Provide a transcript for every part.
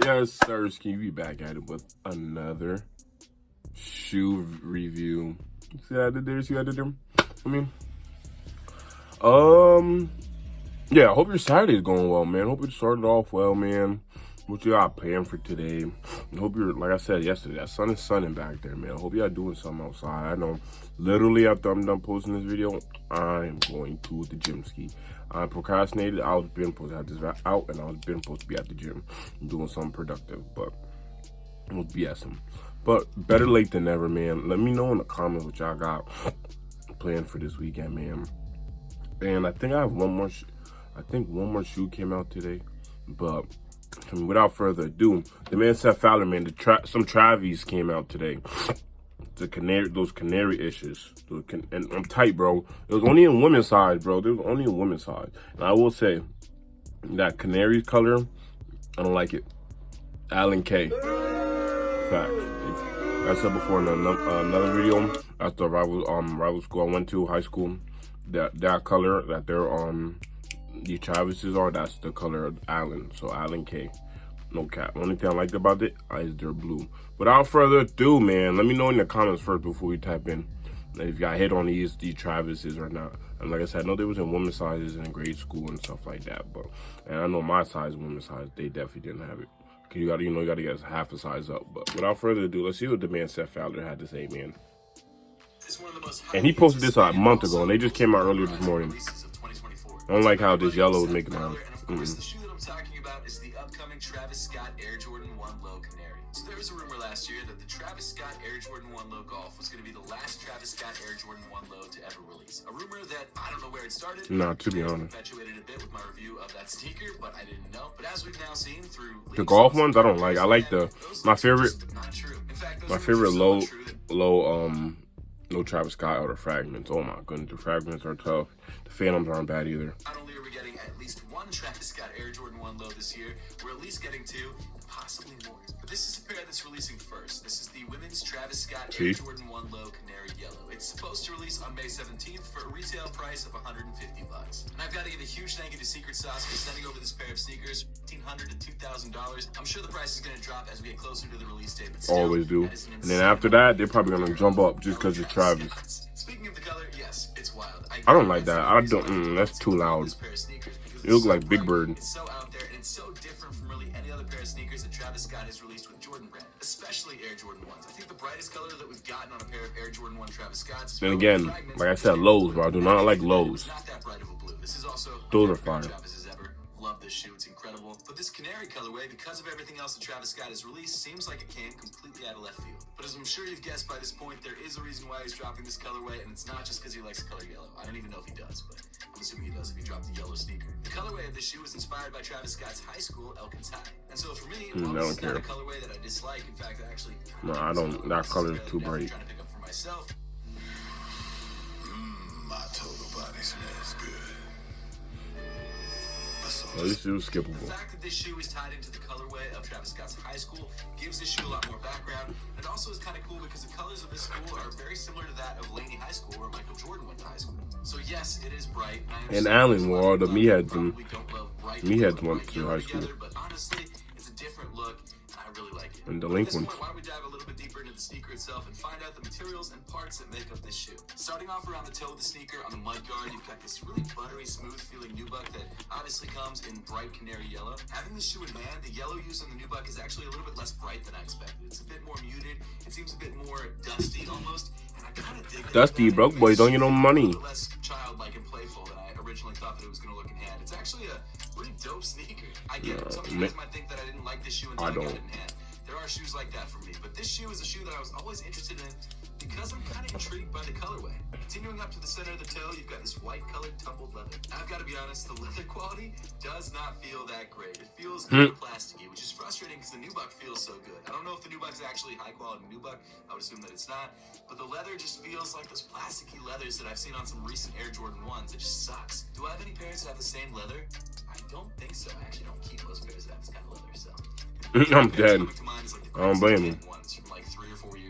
Yes, sir. Can be back at it with another shoe review. See what I did there? See what I did there? Yeah, I hope your Saturday is going well, man. Hope it started off well, man. What you got planned for today? I hope you're, like I said yesterday, that sun is sunning back there, man. I hope y'all doing something outside. I know, literally after I'm done posting this video, I'm going to the gym ski. I procrastinated. I was been supposed to have this out, and I was been supposed to be at the gym doing something productive, but it was BSing. But better late than never, man. Let me know in the comments what y'all got planned for this weekend, man. And I think I have one more. I think one more shoe came out today, but without further ado, the man Seth Fowler, man, some Travis came out today. The Canary, those Canary issues, and I'm tight, bro. It was only in women's size, bro. It was only in women's size, and I will say that Canary color, I don't like it. Alan K. Facts. I said before in another video, that's the rival school I went to, high school. That color that these Travises are, that's the color of Allen. So Allen K. No cap. Only thing I liked about it is they're blue. Without further ado, man, let me know in the comments first before we type in if y'all hit on these Travises or not. And like I said, I know they was in women's sizes in grade school and stuff like that, and I know my size, women's size, they definitely didn't have it. Cause you gotta get half a size up. But without further ado, let's see what the man Seth Fowler had to say, man. And he posted this a month ago, and they just came out earlier this morning. I don't like how this yellow is making out. The shoe that I'm talking about is the upcoming Travis Scott Air Jordan 1 Low Canary. So there was a rumor last year that the Travis Scott Air Jordan 1 Low Golf was going to be the last Travis Scott Air Jordan 1 Low to ever release. A rumor that I don't know where it started. Nah, to be honest. Infatuated a bit with my review of that sneaker, but I didn't know. But as we've now seen through the golf ones, I don't like. I like my favorite low Travis Scott are the fragments. Oh my goodness, the fragments are tough. The Phantoms aren't bad either. Not only are we getting at least one Travis Scott Air Jordan 1 Low this year, we're at least getting two, possibly more. But this is a pair that's releasing first. This is the women's Travis Scott Air Jordan 1 Low Canary Yellow. It's supposed to release on May 17th for a retail price of $150. And I've got to give a huge thank you to Secret Sauce for sending over this pair of sneakers, $1,500 to $2,000. I'm sure the price is going to drop as we get closer to the release date. But still, always do. And then after that, they're probably going to jump up just because it's Travis. Speaking of the color, yes, it's wild. I don't like that. I don't. That's too loud. It looks like Big Bird. It's so out there, and it's so different from really any other pair of sneakers that Travis Scott has released with Jordan brand, especially Air Jordan 1s. I think the brightest color that we've gotten on a pair of Air Jordan 1 Travis Scott's. And again, like I said, lows, bro. I do not like lows. Not that bright of a blue. This is also those are fire. Travis has ever loved this shoe. It's incredible. But this Canary colorway, because of everything else that Travis Scott has released, seems like it came completely out of left field. But as I'm sure you've guessed by this point, there is a reason why he's dropping this colorway, and it's not just because he likes the color yellow. I don't even know if he does, but I'm assuming he does if he dropped the yellow sneaker. The colorway of this shoe was inspired by Travis Scott's high school, Elkins High. And so for me, while this is not a colorway that I dislike, in fact, I actually... No, I don't. That color is too bright. Trying to pick up for myself. My total body smells good. This shoe is skippable. The fact that this shoe is tied into the colorway of Travis Scott's high school gives this shoe a lot more background. And it also is kind of cool because the colors of this school are very similar to that of Laney High School, where Michael Jordan went to high school. So yes, it is bright. And Allen wore the Meatheads went to high school. But honestly, it's a different look, and I really like it. And delinquents. Why don't we dive a little bit deeper into the sneaker itself and find out the materials and parts that make up this shoe. Starting off around the toe of the sneaker, on the mud guard, you've got this really buttery, smooth feeling nubuck that obviously comes in bright canary yellow. Having this shoe in hand, the yellow used on the nubuck is actually a little bit less bright than I expected. It's a bit more muted. It seems a bit more dusty almost. And I kind of dig that. Dusty, broke boys don't get no money. Less childlike and playful than I originally thought that it was going to look in hand. It's actually a pretty dope sneaker. I get it. Some of you guys might think that I didn't like this shoe until I got it in hand. There are shoes like that for me, but this shoe is a shoe that I was always interested in because I'm kind of intrigued by the colorway. Continuing up to the center of the toe, you've got this white colored tumbled leather. I've got to be honest, the leather quality does not feel that great. It feels kind of plasticky, which is frustrating because the nubuck feels so good. I don't know if the nubuck is actually high quality nubuck. I would assume that it's not, but the leather just feels like those plasticky leathers that I've seen on some recent Air Jordan 1s. It just sucks. Do I have any pairs that have the same leather? I don't think so. I actually don't keep most pairs that have this kind of leather, so. I'm dead. I don't blame you.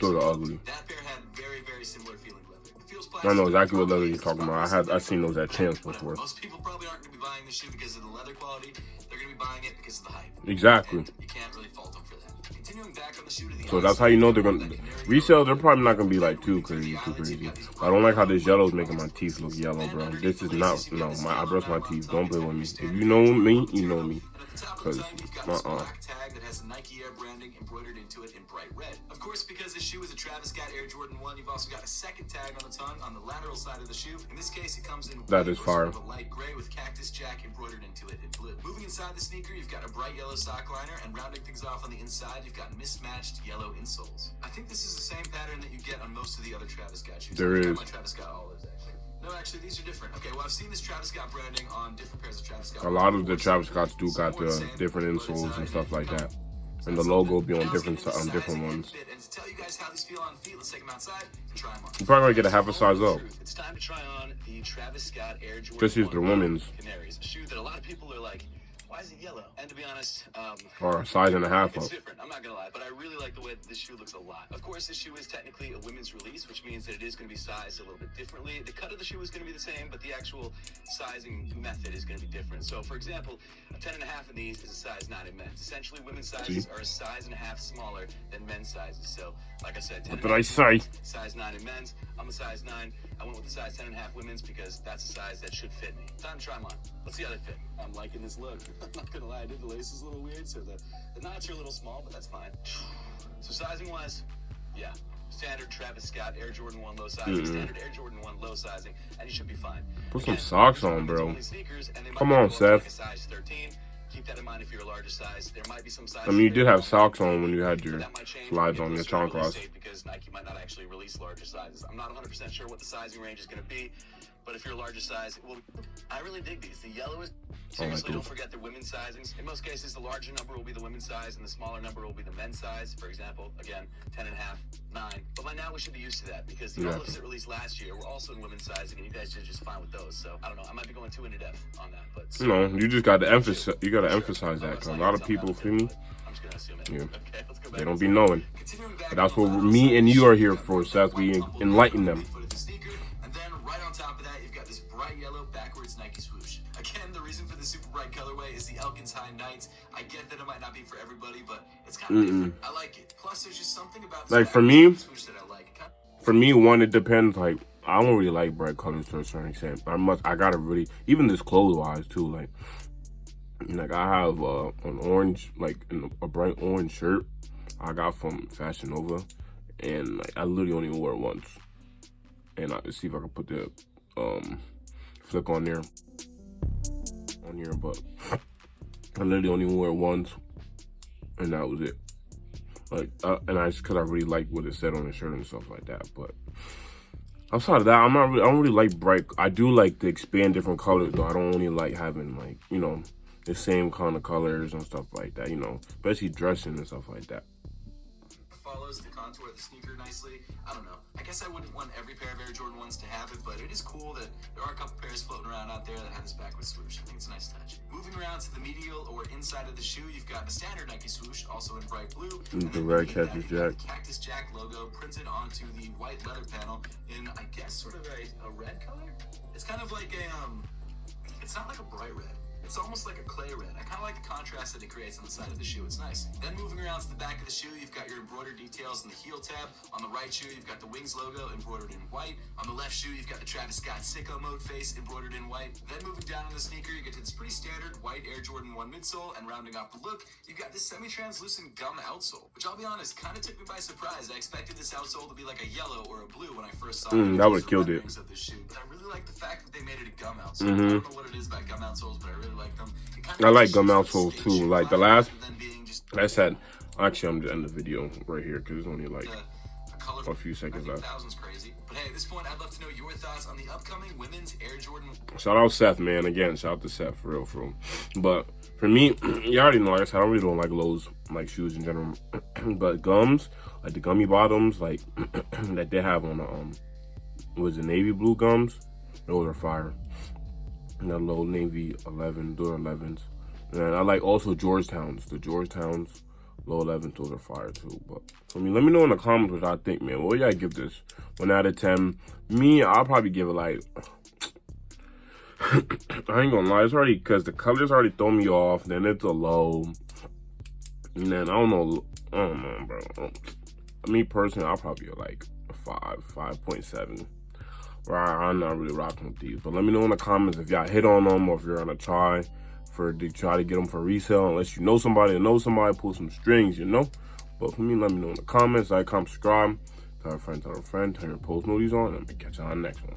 Those are ugly. That pair had very similar feeling leather. It feels I know exactly what leather you're talking about. I've seen those at Champs before. Most people probably aren't going to be buying this shoe because of the leather quality. They're going to be buying buying it because of the hype. Exactly. And you can't really fault them for that. Continuing back on the shoe to the So that's how you know they're gonna resell. They're probably not gonna be like too crazy. I don't like how this yellow is making my teeth look yellow, bro. This is not I brush my teeth. Don't play with me. If you know me, you know me. Cause black tag that has Nike Air branding embroidered into it in bright red. Of course, because this shoe is a Travis Scott Air Jordan 1, you've also got a second tag on the tongue on the lateral side of the shoe. In this case, it comes in that is fire. A light gray with Cactus Jack embroidered into it in blue. Moving inside the sneaker, you've got a bright yellow sock liner, and rounding things off on the inside, you've got mismatched yellow insoles. I think this is the same pattern that you get on most of the other Travis Scott shoes. There is. Travis Scott olives, actually. No, actually, these are different. Okay, well, I've seen this Travis Scott branding on different pairs of Travis Scott. A lot of the Travis Scotts do got the different insoles and stuff like that, and the logo be on different ones. And to tell you guys how these feel on feet, let's take them outside and try them on. You probably gonna get a half a size up. It's time to try on the Travis Scott Air Jordan. This is the women's. Canaries, a shoe that a lot of people are like, why is it yellow? And to be honest, or a size and a half up. It's different, I'm not gonna lie, but I really like the way that this shoe looks a lot. Of course, this shoe is technically a women's release, which means that it is gonna be sized a little bit differently. The cut of the shoe is gonna be the same, but the actual sizing method is gonna be different. So, for example, a 10.5 in these is a size 9 in men's. Essentially, women's sizes are a size and a half smaller than men's sizes. So, like I said, 10 what did I say? Size 9 in men's. I'm a size 9. I went with the size 10.5 women's because that's a size that should fit me. Time to try them on. Let's see how they fit. I'm liking this look. I'm not gonna lie, I did the lace is a little weird, so the knots are a little small, but that's fine. So sizing wise, yeah, standard Travis Scott Air Jordan 1 low sizing, standard Air Jordan 1 low sizing, and you should be fine. Put some socks on, bro. Come on, Seth. Size 13. Keep that in mind if you're a larger size. There might be some sizes. I mean, you did have socks on when you had your slides on your chanclas. Because Nike might not actually release larger sizes. I'm not 100% sure what the sizing range is going to be, but if you're a larger size, well, I really dig these. The yellow is seriously, don't forget the women's sizings. In most cases, the larger number will be the women's size, and the smaller number will be the men's size. For example, again, 10.5, 9. But by now, we should be used to that because the olives that released last year were also in women's sizing, and you guys did just fine with those. So I don't know. I might be going too into depth on that, but no, you just got to emphasize. You got to emphasize that because a lot of people, feel me? I'm just gonna assume it. Yeah. Okay, let's go back. They don't be knowing. But that's what me and you are here for, Seth. We enlighten them. And then right on top of that, you've got this bright yellow backwards Nike swoosh. Again, the reason for the super bright colorway is the Elkins High Nights. I get that it might not be for everybody, but it's kind of different. I like it. Plus, there's just something about this for me, swoosh that I like. For me, one, it depends. Like, I don't really like bright colors to a certain extent. I gotta really, even this clothes wise too. Like I have an orange, like a bright orange shirt I got from Fashion Nova, and like I literally only wore it once. And I see if I can put the flick on here, but I literally only wore it once, and that was it. Like, and I just, cause I really like what it said on the shirt and stuff like that. But outside of that, I don't really like bright. I do like to expand different colors though. I don't only like having like, you know, the same kind of colors and stuff like that, you know, especially dressing and stuff like that. Follows the contour of the sneaker nicely. I don't know. I guess I wouldn't want every pair of Air Jordan 1s to have it, but it is cool that there are a couple pairs floating around out there that have this backwards swoosh. I think it's a nice touch. Moving around to the medial or inside of the shoe, you've got the standard Nike swoosh, also in bright blue. The red Cactus Jack. The Cactus Jack logo printed onto the white leather panel in, I guess, sort of a red color. It's kind of like it's not like a bright red. It's almost like a clay red. I kind of like the contrast that it creates on the side of the shoe. It's nice. Then moving around to the back of the shoe, you've got your embroidered details in the heel tab. On the right shoe, you've got the Wings logo embroidered in white. On the left shoe, you've got the Travis Scott Sicko Mode face embroidered in white. Then moving down on the sneaker, you get to this pretty standard white Air Jordan 1 midsole, and rounding off the look, you've got this semi-translucent gum outsole, which I'll be honest, kind of took me by surprise. I expected this outsole to be like a yellow or a blue when I first saw it. That would have killed it. Of this shoe, but I really like the fact that they made it a gum outsole. I don't know what it is about gum outsoles, but I really like them. I like gum outsoles too. Like the last, I said, actually I'm just end the video right here because it's only like a few seconds left. But hey, at this point, I'd love to know your thoughts on the upcoming women's Air Jordan. Shout out Seth, man. Again, shout out to Seth for real. But for me, you already know, like I said, I really don't like lows, like shoes in general. But gums, like the gummy bottoms, like that they have on the was it navy blue gums? Those are fire. And that little navy 11, those are 11s. And I like also Georgetowns. The Georgetowns, low 11s, those are fire too. But for me, let me know in the comments what I think, man. What do y'all give this? 1 out of 10. Me, I'll probably give it like I ain't gonna lie, it's already, because the colors already throw me off, then it's a low, and then I don't know, bro. Me personally, I'll probably get like a 5.7. I'm not really rocking with these, but let me know in the comments if y'all hit on them or if you're gonna try to get them for resale. Unless you know somebody pull some strings, you know. But for me, let me know in the comments. Like, comment, subscribe, tell a friend, turn your post notifications on, and I'm gonna catch you on the next one.